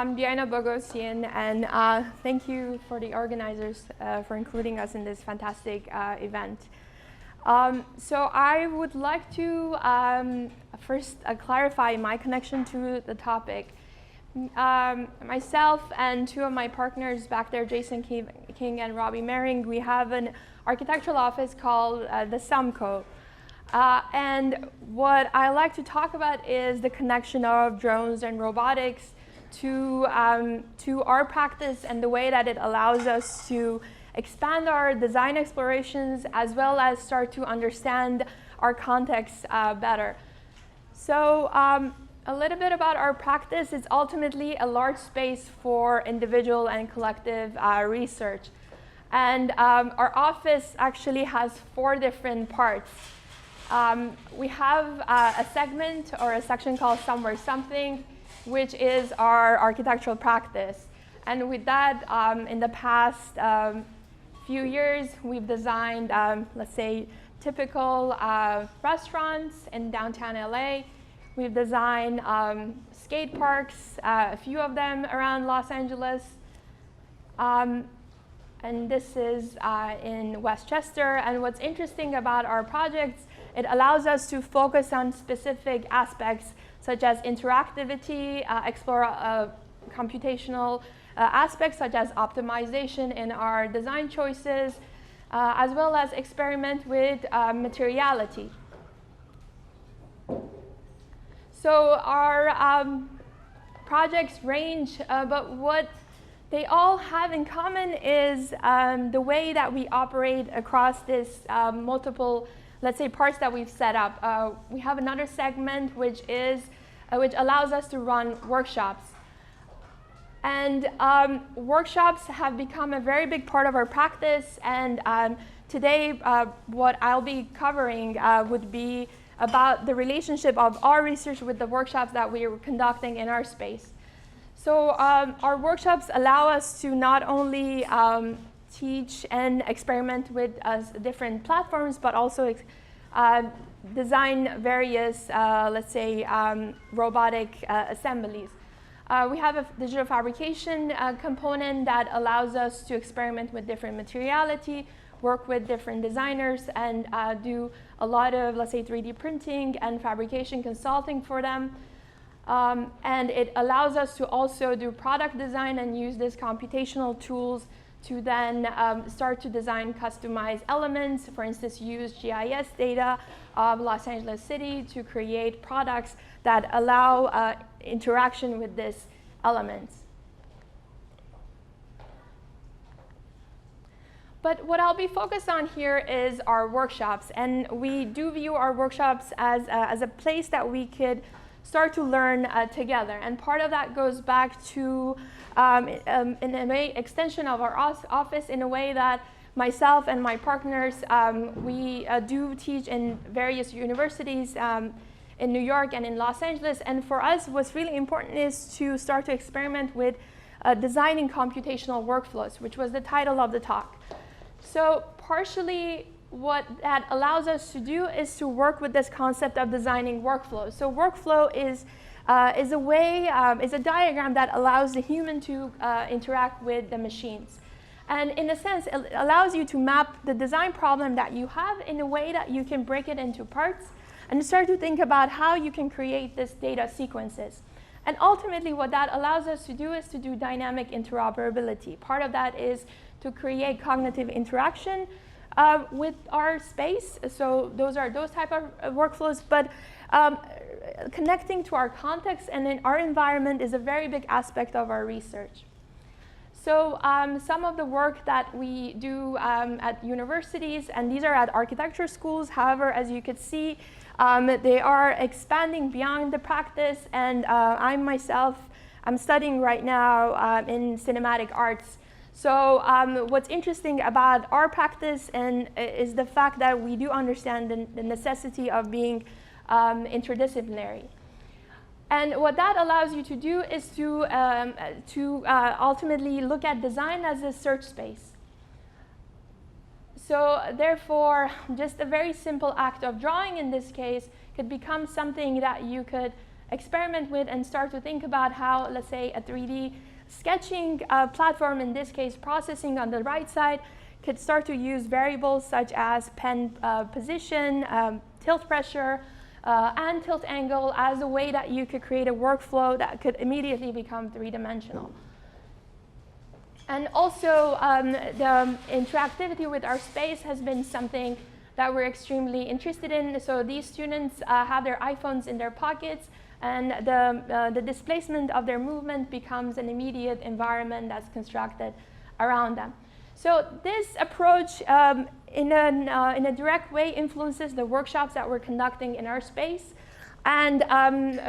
I'm Biyana Bogosian, and thank you for the organizers for including us in this fantastic event. So I would like to first clarify my connection to the topic. Myself and two of my partners back there, Jason King and Robbie Mering, we have an architectural office called the SUMCO. And what I like to talk about is the connection of drones and robotics to our practice and the way that it allows us to expand our design explorations as well as start to understand our context better. So a little bit about our practice. It's ultimately a large space for individual and collective research. And our office actually has 4 different parts. We have a segment or a section called Somewhere Something, which is our architectural practice. And with that, in the past few years, we've designed, let's say, typical restaurants in downtown LA. We've designed skate parks, a few of them around Los Angeles. And this is in Westchester. And what's interesting about our projects, it allows us to focus on specific aspects such as interactivity, explore computational aspects such as optimization in our design choices, as well as experiment with materiality. So our projects range, but what they all have in common is the way that we operate across this multiple, let's say, parts that we've set up. We have another segment which allows us to run workshops. And workshops have become a very big part of our practice. And today, what I'll be covering would be about the relationship of our research with the workshops that we are conducting in our space. So our workshops allow us to not only teach and experiment with different platforms, but also design various, let's say, robotic assemblies. We have a digital fabrication component that allows us to experiment with different materiality, work with different designers, and do a lot of, let's say, 3D printing and fabrication consulting for them. And it allows us to also do product design and use these computational tools to then start to design customized elements, for instance, use GIS data of Los Angeles City to create products that allow interaction with these elements. But what I'll be focused on here is our workshops. And we do view our workshops as a place that we could start to learn together. And part of that goes back to in a way, extension of our office in a way that myself and my partners, we do teach in various universities in New York and in Los Angeles. And for us, what's really important is to start to experiment with designing computational workflows, which was the title of the talk. So partially, what that allows us to do is to work with this concept of designing workflows. So workflow is a diagram that allows the human to interact with the machines. And in a sense, it allows you to map the design problem that you have in a way that you can break it into parts and start to think about how you can create this data sequences. And ultimately, what that allows us to do is to do dynamic interoperability. Part of that is to create cognitive interaction with our space. So those are those type of workflows. But connecting to our context and in our environment is a very big aspect of our research. So some of the work that we do at universities, and these are at architecture schools, however, as you could see, they are expanding beyond the practice. And I'm studying right now in cinematic arts. So what's interesting about our practice is the fact that we do understand the necessity of being interdisciplinary. And what that allows you to do is to ultimately look at design as a search space. So therefore, just a very simple act of drawing in this case could become something that you could experiment with and start to think about how, let's say, a 3D sketching platform, in this case processing on the right side, could start to use variables such as pen position, tilt pressure, and tilt angle as a way that you could create a workflow that could immediately become three-dimensional. And also, the interactivity with our space has been something that we're extremely interested in. So these students have their iPhones in their pockets, and the displacement of their movement becomes an immediate environment that's constructed around them. So this approach, in a direct way, influences the workshops that we're conducting in our space. And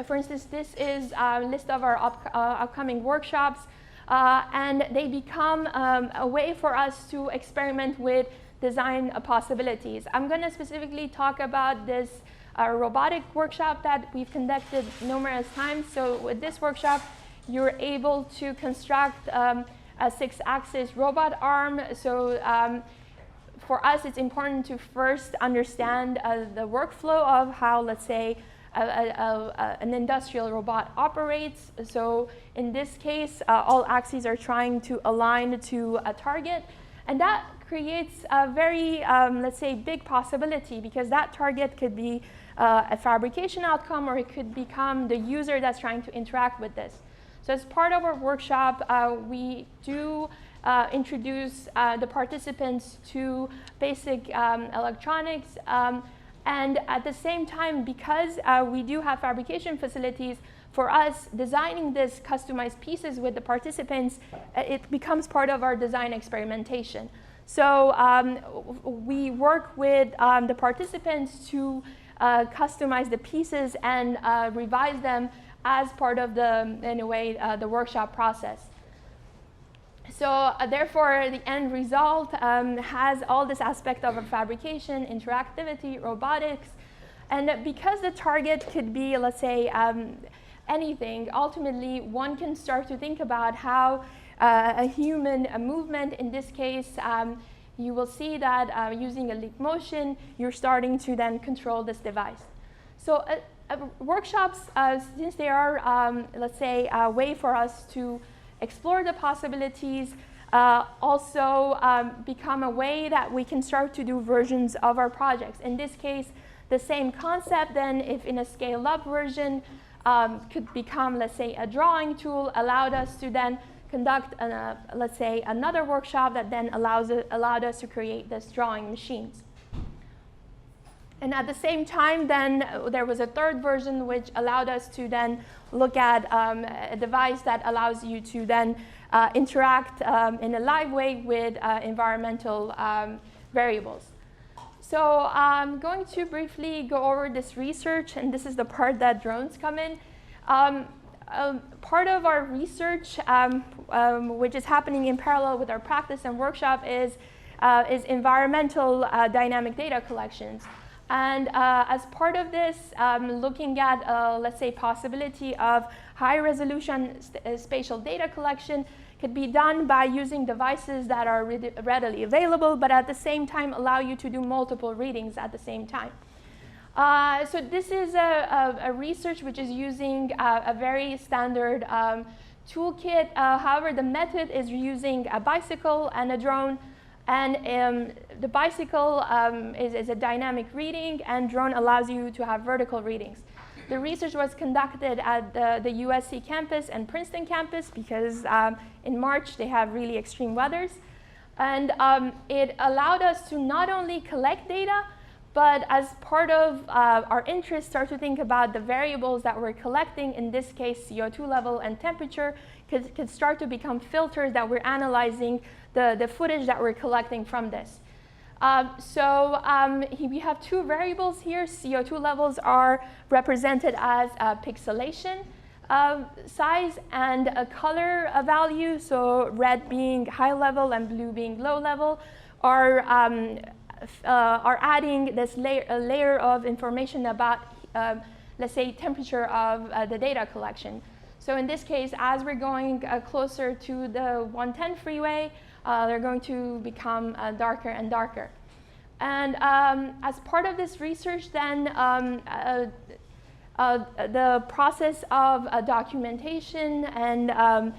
for instance, this is a list of our upcoming workshops. And they become a way for us to experiment with design possibilities. I'm going to specifically talk about this robotic workshop that we've conducted numerous times. So with this workshop, you're able to construct a 6-axis robot arm. So for us, it's important to first understand the workflow of how, let's say, an industrial robot operates. So in this case, all axes are trying to align to a target. And that creates a very, let's say, big possibility, because that target could be a fabrication outcome, or it could become the user that's trying to interact with this. So as part of our workshop, we do introduce the participants to basic electronics. And at the same time, because we do have fabrication facilities, for us, designing this customized pieces with the participants, it becomes part of our design experimentation. So we work with the participants to customize the pieces and revise them as part of the, in a way, the workshop process. So therefore, the end result has all this aspect of fabrication, interactivity, robotics. And because the target could be, let's say, anything, ultimately, one can start to think about how a human movement, in this case, you will see that using a leap motion, you're starting to then control this device. So workshops, since they are, let's say, a way for us to explore the possibilities, also become a way that we can start to do versions of our projects. In this case, the same concept then, if in a scaled-up version, could become, let's say, a drawing tool, allowed us to then conduct, let's say, another workshop that then allowed us to create this drawing machines. And at the same time, then there was a third version which allowed us to then look at a device that allows you to then interact in a live way with environmental variables. So I'm going to briefly go over this research, and this is the part that drones come in. Part of our research, which is happening in parallel with our practice and workshop, is environmental dynamic data collections. And as part of this, looking at, let's say, possibility of high-resolution spatial data collection could be done by using devices that are readily available, but at the same time allow you to do multiple readings at the same time. So this is a research which is using a very standard toolkit. However, the method is using a bicycle and a drone. And the bicycle is a dynamic reading, and drone allows you to have vertical readings. The research was conducted at the USC campus and Princeton campus, because in March they have really extreme weathers. And it allowed us to not only collect data, but as part of our interest, start to think about the variables that we're collecting, in this case CO2 level and temperature, could start to become filters that we're analyzing the footage that we're collecting from this. We have two variables here. CO2 levels are represented as a pixelation size and a color value, so red being high level and blue being low level, are adding this layer of information about, let's say, temperature of the data collection. So in this case, as we're going closer to the 110 freeway, they're going to become darker and darker. And as part of this research, then the process of documentation and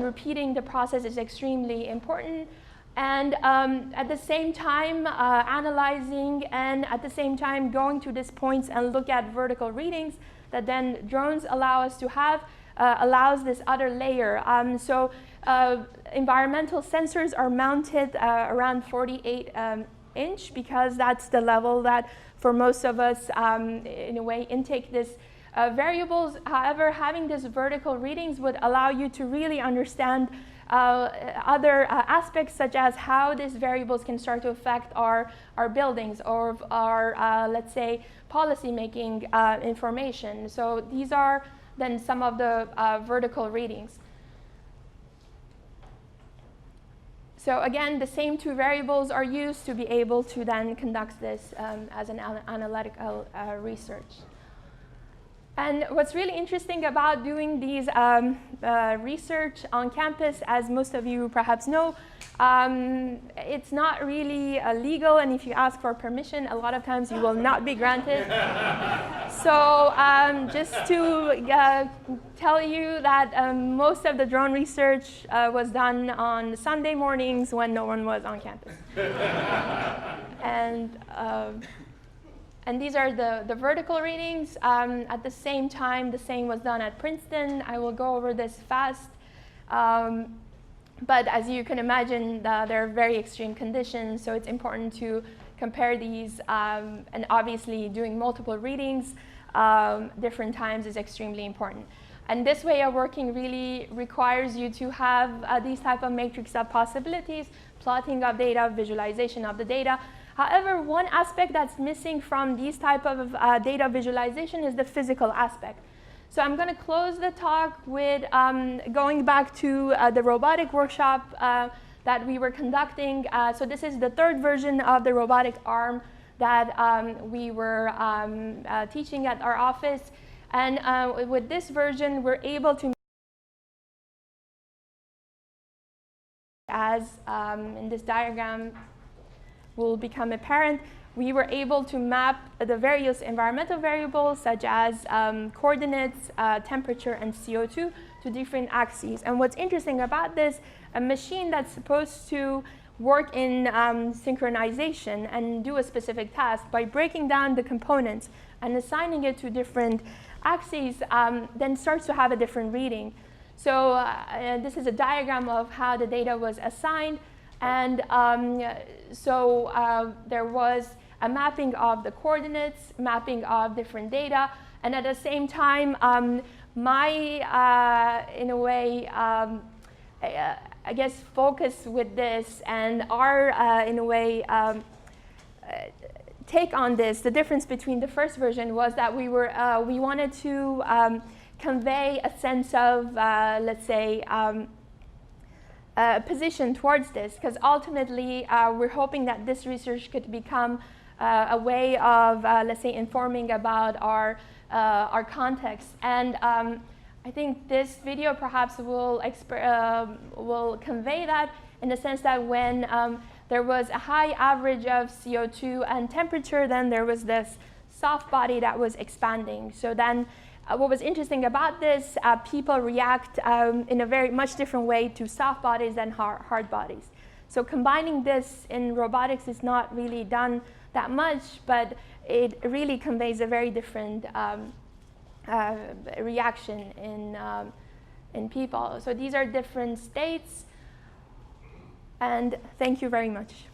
repeating the process is extremely important. And at the same time, analyzing and at the same time going to these points and look at vertical readings that then drones allow us to have, allows this other layer. So environmental sensors are mounted around 48 inch because that's the level that for most of us, in a way, intake these variables. However, having these vertical readings would allow you to really understand other aspects, such as how these variables can start to affect our buildings or our, let's say, policy-making information. So these are then some of the vertical readings. So again, the same two variables are used to be able to then conduct this as an analytical research. And what's really interesting about doing these research on campus, as most of you perhaps know, it's not really legal, and if you ask for permission, a lot of times you will not be granted. So just to tell you that most of the drone research was done on Sunday mornings when no one was on campus. And these are the vertical readings. At the same time, the same was done at Princeton. I will go over this fast. But as you can imagine, there are very extreme conditions, so it's important to compare these. And obviously, doing multiple readings different times is extremely important. And this way of working really requires you to have these type of matrix of possibilities, plotting of data, visualization of the data. However, one aspect that's missing from these type of data visualization is the physical aspect. So I'm going to close the talk with going back to the robotic workshop that we were conducting. So this is the third version of the robotic arm that we were teaching at our office. And with this version, we're able to, as in this diagram will become apparent, we were able to map the various environmental variables such as coordinates, temperature, and CO2 to different axes. And what's interesting about this, a machine that's supposed to work in synchronization and do a specific task, by breaking down the components and assigning it to different axes, then starts to have a different reading. So this is a diagram of how the data was assigned. And there was a mapping of the coordinates, mapping of different data, and at the same time, in a way, I guess, focus with this and our, in a way, take on this, the difference between the first version was that we wanted to convey a sense of, let's say, position towards this, because ultimately we're hoping that this research could become a way of, let's say, informing about our context. And I think this video perhaps will convey that in the sense that when there was a high average of CO2 and temperature, then there was this soft body that was expanding. So then what was interesting about this, people react in a very much different way to soft bodies than hard bodies. So combining this in robotics is not really done that much, but it really conveys a very different reaction in people. So these are different states, and thank you very much.